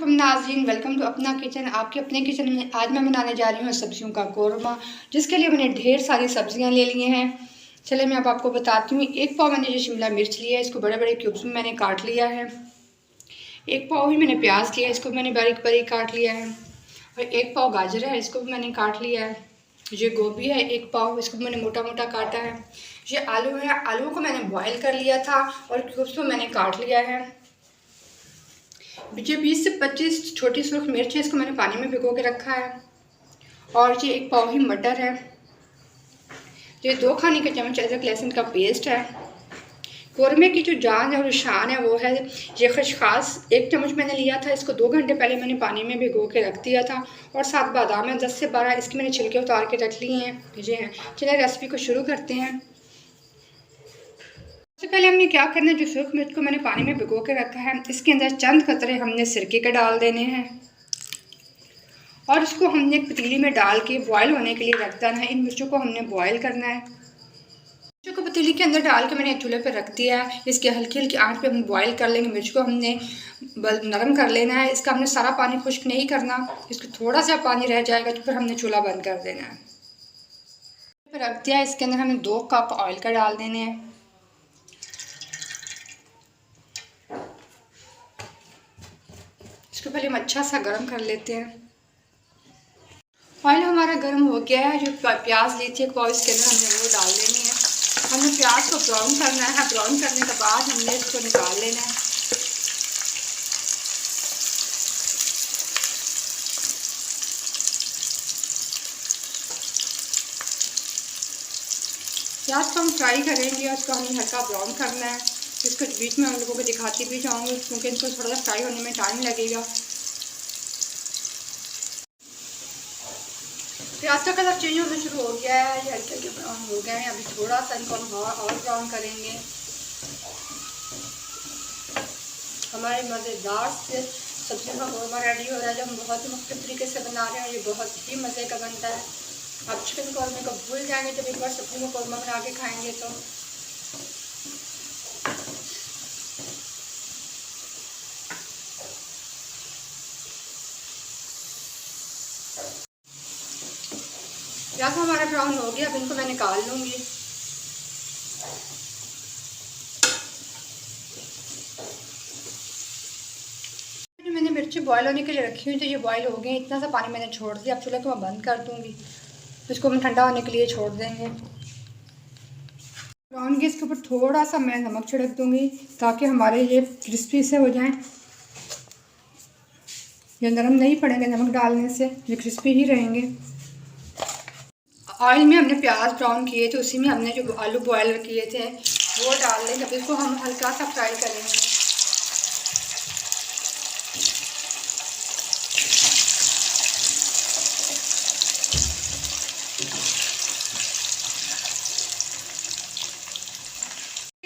वालेकुम नाज़रीन, welcome to अपना किचन। आपके अपने किचन में आज मैं बनाने जा रही हूँ सब्जियों का कोरमा, जिसके लिए मैंने ढेर सारी सब्जियाँ ले ली हैं। चले मैं अब आपको बताती हूँ। एक पाव मैंने जो शिमला मिर्च लिया है, इसको बड़े बड़े क्यूब्स में मैंने काट लिया है। एक पाव ही मैंने प्याज लिया है, इसको मैंने बारीक बारीक काट लिया है। और एक पाव गाजर है, इसको भी मैंने काट लिया है। ये गोभी है एक पाव, इसको मैंने मोटा मोटा काटा है। ये आलू है, आलू को मैंने बॉयल कर लिया था और क्यूब्स में मैंने काट लिया है। जो 20 से 25 छोटी सुर्ख मिर्च है, इसको मैंने पानी में भिगो के रखा है। और ये एक पाव ही मटर है। ये 2 खाने के चम्मच अदरक लहसुन का पेस्ट है। कौरमे की जो जान है और शान है वो है ये खसखस, 1 चम्मच मैंने लिया था। इसको 2 घंटे पहले मैंने पानी में भिगो के रख दिया था। और 7 बादाम है, 10 से 12 इसके मैंने छिलके उतार के रख लिए हैं। ये हैं। चलिए रेसिपी को शुरू करते हैं। सबसे पहले हमने क्या करना है, जो सुर्ख मिर्च को मैंने पानी में भिगो के रखा है, इसके अंदर चंद कतरे हमने सिरके के डाल देने हैं। और इसको हमने एक पतीली में डाल के बॉयल होने के लिए रख देना है। इन मिर्चों को हमने बॉयल करना है। मिर्चों को पतीली के अंदर डाल के मैंने चूल्हे पे रख दिया है। इसके हल्की हल्की आंच पे हम बॉयल कर लेंगे। मिर्च को हमने नरम कर लेना है। इसका हमने सारा पानी खुश्क नहीं करना। इसको थोड़ा सा पानी रह जाएगा तो फिर हमने चूल्हा बंद कर देना है। रख दिया, इसके अंदर हमें 2 कप ऑयल का डाल देने हैं। इसको पहले हम अच्छा सा गर्म कर लेते हैं। ऑयल हमारा गर्म हो गया है। जो प्याज ली थी एक पाव, इसके अंदर हमने वो डाल देनी है। हमने प्याज को ब्राउन करना है। ब्राउन करने के बाद हमने इसको निकाल लेना है। प्याज को हम फ्राई करेंगे और इसको हमें हल्का ब्राउन करना है। इसको बीच में हम लोगों को दिखाती भी जाऊँगी, क्योंकि इसको थोड़ा सा फ्राई होने में टाइम लगेगा। प्याज का कलर चेंज होना शुरू हो गया है, ये हल्के हल्के ब्राउन हो गए हैं। अभी थोड़ा सा इनको हम और ब्राउन करेंगे। हमारे मज़ेदार से सब्जियों का कोरमा रेडी हो रहा है, जो हम बहुत ही मुख्तलिफ तरीके से बना रहे हैं। ये बहुत ही मज़े का बनता है। आप चिकन कौरमे को भूल जाएंगे जब एक बार सब्जियों का कोरमा बना के खाएंगे तो। प्याज हमारा ब्राउन हो गया, अब इनको मैं निकाल लूँगी। जो मैंने मिर्ची बॉयल होने के लिए रखी हुई, तो ये बॉयल हो गई। इतना सा पानी मैंने छोड़ दिया। अब चूल्हे को मैं बंद कर दूँगी। इसको हम ठंडा होने के लिए छोड़ देंगे। ब्राउन गैस के ऊपर थोड़ा सा मैं नमक छिड़क दूँगी, ताकि हमारे ये क्रिस्पी से हो जाएं। ये नरम नहीं पड़ेंगे नमक डालने से, ये क्रिस्पी ही रहेंगे। ऑयल में हमने प्याज ब्राउन किए थे, उसी में हमने जो आलू बॉयल किए थे वो डाल देंगे। अब इसको हम हल्का सा फ्राई करेंगे।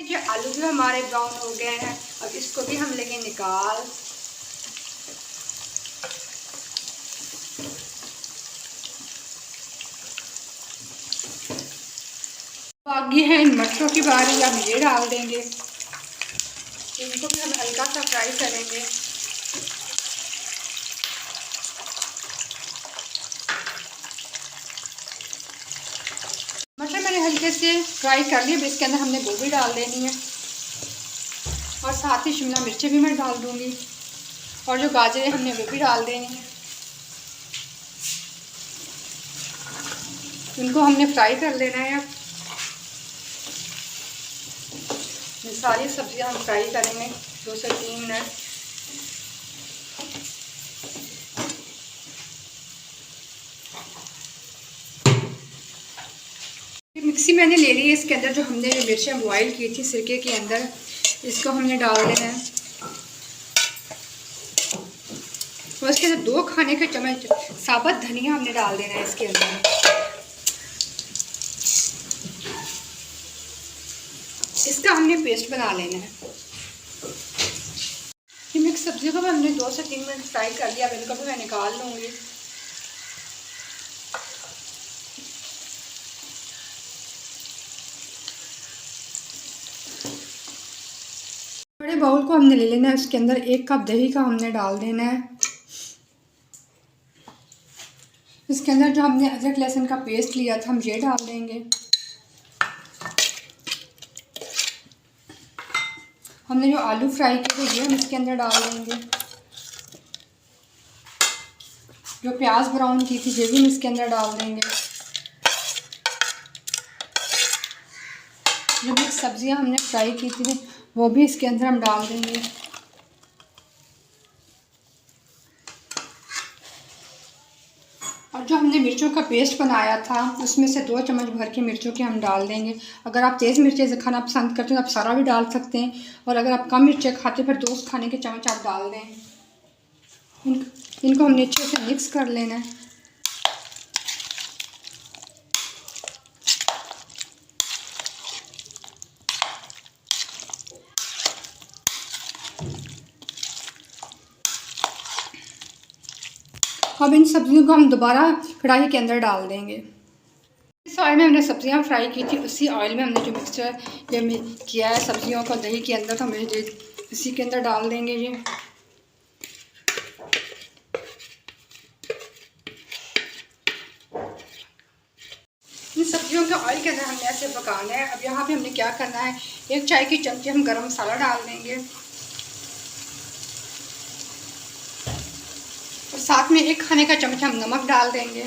ये आलू भी हमारे ब्राउन हो गए हैं। अब इसको भी हम लेंगे निकाल। बाकी है इन मटरों की बारी, अब ये डाल देंगे। इनको भी हम हल्का सा फ्राई करेंगे। मटर मैंने हल्के से फ्राई कर लिए। इसके अंदर हमने गोभी डाल देनी है और साथ ही शिमला मिर्ची भी मैं डाल दूँगी। और जो गाजरें हमने वो भी डाल देनी है। इनको हमने फ्राई कर लेना है। अब ये सारी सब्जियां हम फ्राई करेंगे 2 से 3 मिनट। मिक्सी मैंने ले ली है। इसके अंदर जो हमने मिर्चें बॉयल की थी सिरके के अंदर, इसको हमने डाल देना है। और इसके अंदर 2 खाने के चम्मच साबुत धनिया हमने डाल देना है इसके अंदर। इसका हमने पेस्ट बना लेना है। ये मिक्स सब्जियों को हमने 2 से 3 मिनट फ्राई कर लिया। अब इनको भी मैं निकाल लूँगी। बड़े बाउल को हमने ले लेना है। उसके अंदर 1 कप दही का हमने डाल देना है। इसके अंदर जो हमने अदरक लहसुन का पेस्ट लिया था हम ये डाल देंगे। हमने जो आलू फ्राई किए थे ये हम इसके अंदर डाल देंगे। जो प्याज ब्राउन की थी ये भी हम इसके अंदर डाल देंगे। जो भी सब्जियां हमने फ्राई की थी वो भी इसके अंदर हम डाल देंगे। और जो हमने मिर्चों का पेस्ट बनाया था उसमें से 2 चम्मच भर के मिर्चों के हम डाल देंगे। अगर आप तेज़ मिर्चें से खाना पसंद करते हैं तो आप सारा भी डाल सकते हैं, और अगर आप कम मिर्चें खाते हैं फिर 2 खाने के चम्मच आप डाल दें। इनको हमने अच्छे से मिक्स कर लेना है। अब इन सब्जियों को हम दोबारा कढ़ाई के अंदर डाल देंगे। इस ऑयल में हमने सब्जियां फ्राई की थी उसी ऑयल में हमने जो मिक्सचर ये किया है सब्जियों को दही के अंदर, तो हम इसी के अंदर डाल देंगे। ये इन सब्जियों के ऑयल के अंदर हमने ऐसे पकाना है। अब यहाँ पे हमने क्या करना है, 1 चाय की चमची हम गरम मसाला डाल देंगे और साथ में 1 खाने का चमचा हम नमक डाल देंगे।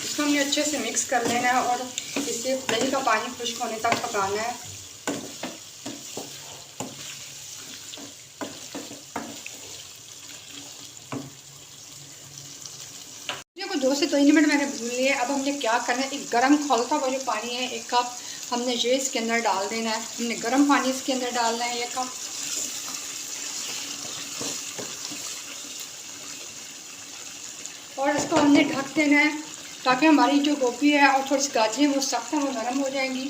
इसको हमने अच्छे से मिक्स कर लेना है और इससे दही का पानी खुश्क होने तक पकाना है। को 2 से 3 मिनट मैंने भून लिए। अब हमने क्या करना है, एक गरम खौलता हुआ जो पानी है 1 कप हमने ये इसके अंदर डाल देना है। हमने गरम पानी इसके अंदर डालना है 1 कप। और इसको हमने ढक देना है ताकि हमारी जो गोभी है और थोड़ी सी गाजरें हैं वो सख्त है वो नरम हो जाएंगी।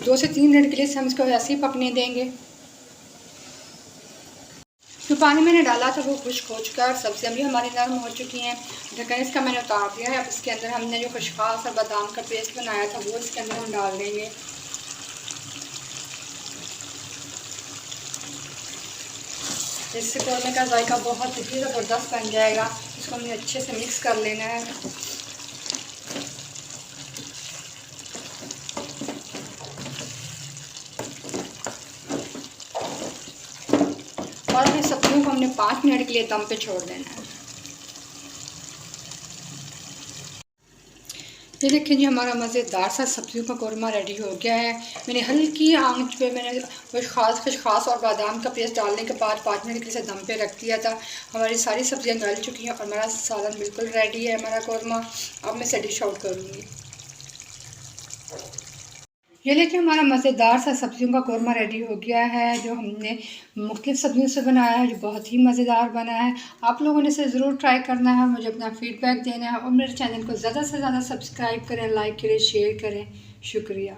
2 से 3 मिनट के लिए हम इसको ऐसे ही पकने देंगे। जो पानी मैंने डाला था वो खुश्क हो चुका है और सब्जियां भी हमारी नरम हो चुकी हैं। ढक्कन इसका मैंने उतार दिया है। अब इसके अंदर हमने जो खसखस और बादाम का पेस्ट बनाया था वो इसके अंदर हम डाल देंगे। इससे कौरमे का जायका बहुत ही ज़बरदस्त बन जाएगा। इसको हमने अच्छे से मिक्स कर लेना है। और इन सब्जियों को हमने 5 मिनट के लिए दम पे छोड़ देना है। ये देखिए जी हमारा मज़ेदार सा सब्जियों का कौरमा रेडी हो गया है। मैंने हल्की आंच पे मैंने खसखस और बादाम का पेस्ट डालने के बाद 5 मिनट के लिए दम पे रख दिया था। हमारी सारी सब्जियां गल चुकी हैं और हमारा सालन बिल्कुल रेडी है हमारा कौरमा। अब मैं इसे डिश आउट करूँगी। ये देखिए हमारा मज़ेदार सा सब्जियों का कौरमा रेडी हो गया है जो हमने मुख्तलिफ़ सब्जियों से बनाया है, जो बहुत ही मज़ेदार बना है। आप लोगों ने इसे ज़रूर ट्राई करना है, मुझे अपना फ़ीडबैक देना है और मेरे चैनल को ज़्यादा से ज़्यादा सब्सक्राइब करें, लाइक करें, शेयर करें। शुक्रिया।